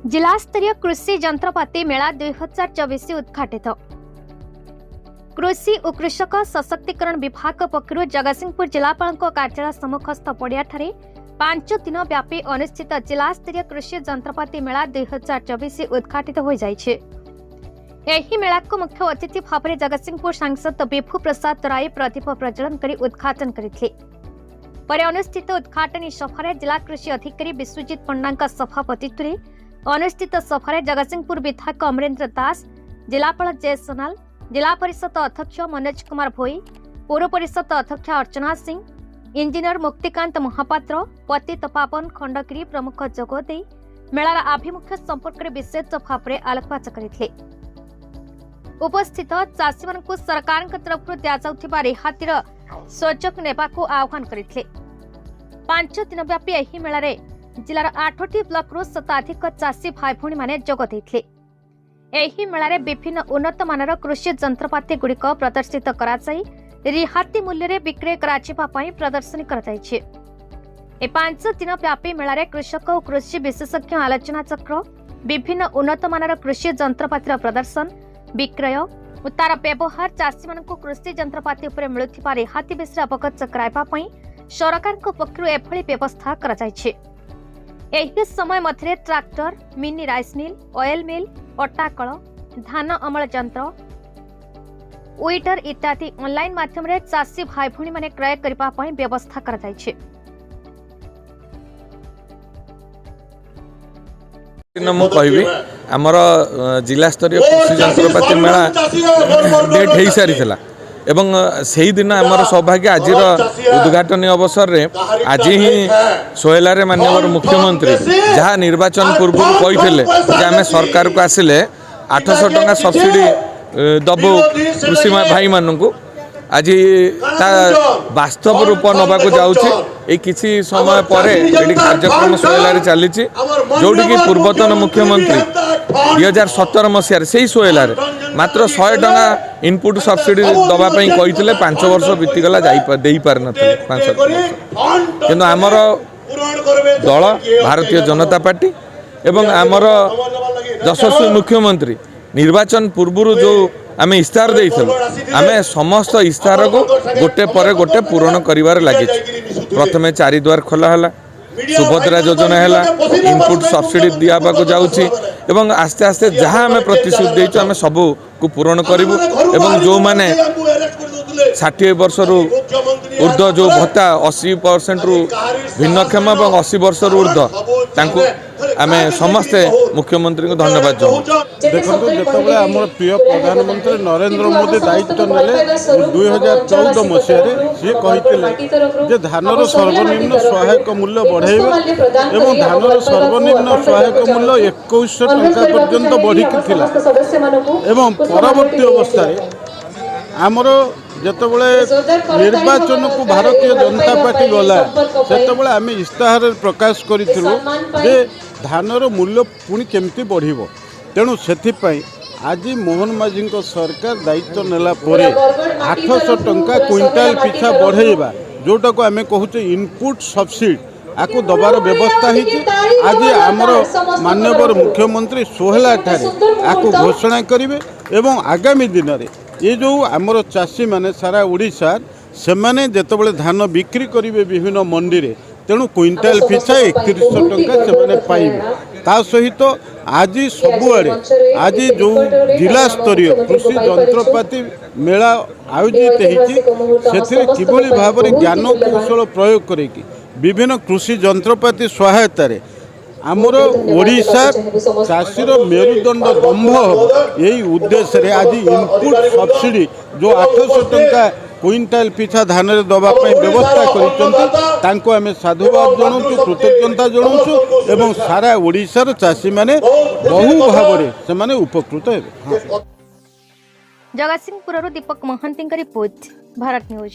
जिला स्तरीय कृषि जंत्रपाति मेला 2024 उद्घाटित। कृषि और कृषक सशक्तिकरण विभाग पक्षरु जगतसिंहपुर जिलापाल कार्यालय सम्मुखस्थ पड़िया 5 दिन व्यापी अनुष्ठित जिला स्तरीय कृषि जंत्रपाति मेला 2024 उद्घाटित हो जाइछे। एही मेला को मुख्य अतिथि भाव में जगतसिंहपुर सांसद विभू प्रसाद राय प्रदीप प्रज्वलन कर उद्घाटन करथिले। पर अनुष्ठित उद्घाटनी सभा जिला कृषि अधिकारी विश्वजीत पंडा सभापतित्व अनुष्ठित सभा जगतसिंहपुर विधायक अमरेन्द्र दास, जिलापाल जय सोनाल, जिला परिषद अध्यक्ष मनोज कुमार भोई, पौर परिषद अध्यक्ष अर्चना सिंह, इंजीनियर मुक्तिकांत महापात्र, पतित पावन खंडगिरी प्रमुख जोगदे मेलार आभिमुख्य संपर्क में विशेष भाव में आलोकपात करथिले। उपस्थित चाषी मानकु सरकार तरफ दिया रिहातिर सुजोग नेबाकु आह्वान करथिले। 5 दिन व्यापी एही मेलारे जिलार 8टी ब्लॉक शताधिक चाषी भाई भूणी माने जोग देथिले। एही मेलारे विभिन्न उन्नत मानर कृषि जंत्रपाति गुड़िक प्रदर्शित कराई रिहाती मूल्य रे बिक्री कराजिबा पई प्रदर्शनी कराଯାଇଛି। ए 5 दिन व्यापी मेलारे कृषक और कृषि विशेषज्ञ आलोचना चक्र, विभिन्न उन्नत मानर कृषि जंत्रपातिर प्रदर्शन, विक्रय और तार व्यवहार चाषी मानकु कृषि जंत्रपाति उपरे मिलुथिबा रिहाती विषय अवगत कराइबा पई सरकारक पक्षरु एभली व्यवस्था कराଯାଇଛି। एही समय मध्य tractor, mini rice mill, oil mill, अटा कल, धान अमल यंत्र, वीटर इत्यादि ऑनलाइन माध्यम रे चाषी भाई भूणी माने क्रय करबा पई व्यवस्था कराଯାଇଛି। मु कहबी आमर जिला स्तरीय कृषि जंत्रपाति मेला डेट हो सारी एवं से दिन आमर सौभाग्य आज उद्घाटन अवसर रे आज ही सोहेलारे माननीय मुख्यमंत्री जहाँ निर्वाचन पूर्व कही आम सरकार को आसिले 800 टंका सब्सिडी दबु कृषि भाई मानू आज वास्तव रूप नवा जाऊँगी किसी समय पर कार्यक्रम सोहेलारे चली जोटी की पूर्वतन मुख्यमंत्री 2017 मसीह से सोहेलारे मात्र 100 टंका इनपुट सब्सिडी दवाई कही 5 वर्ष बीतीगला दे पार न 5 वर्ष किंतु आमर दल भारतीय जनता पार्टी एवं आमर यशस्वी मुख्यमंत्री निर्वाचन पूर्व जो आम इस्तार देइथलु आमे समस्त इस्तार को गोटे पर गोटे पूरण करिवार लागि। प्रथमे 4 द्वार खोला हला, सुभद्रा योजना है, इनपुट सब्सिडी दियाबा को जाउछि एवं आस्ते आस्ते जहाँ आम प्रतिश्रुति देइछु आम सबू को पूरण करिवु एवं जो माने 60 वर्ष रु ऊर्ध्व जो भत्ता 80% रु भिन्नक्षम और 80 वर्ष रु ऊर्ध्व तांको आमे समस्ते मुख्यमंत्री को धन्यवाद जाऊँ। देखो जिते आम प्रिय प्रधानमंत्री नरेंद्र मोदी दायित्व नेले 2014 मसीह सी कही धानर सर्वनिम्न सहायक मूल्य बढ़ाइबे एवं धानर सर्वनिम्न सहायक मूल्य 2100 टंका पर्यंत बढ़ी एवं परवर्ती अवस्था आमर जितेबले निर्वाचन को भारतीय जनता पार्टी गला से आम इस्ताहार प्रकाश करूँ धानर मूल्य पुणी केमती बढ़ तेणु से आज मोहन माझी सरकार दायित्व नेला 800 टंका क्विंटाल पिछा बढ़ेबा जोटा को आम कहूँ इनपुट सब्सिडी आपको दबार व्यवस्था होती आज आमर माननीय मुख्यमंत्री सोहेला ठारे आपको घोषणा करेंगे एवं आगामी दिन में ये जो आमर चाषी माने सारा ओडिशा से माने जेतेबेले धान बिक्री करेंगे विभिन्न मंडी रे तेणु क्विंटाल पिछा 3100 टंका से पाइबे ता सहित आज सबुआड़े आज जो जिला स्तरीय कृषि जंत्रपाति मेला आयोजित होती किभली भाव में ज्ञान कौशल प्रयोग करके विभिन्न कृषि जंत्रपाति सहायतार आमर ओडिशा चाषीर मेरुदंड दंभ यही उद्देश्य आज इनपुट सब्सिडी जो 800 टंका क्विंटाल पिछा धान दवाई व्यवस्था करें साधुवाद जनाऊँ कृतज्ञता जनाऊँ एवं सारा ओडिशार चाषी माने बहु भाव में उपकृत हे। जगतसिंहपुर दीपक महांती रिपोर्ट, भारत न्यूज।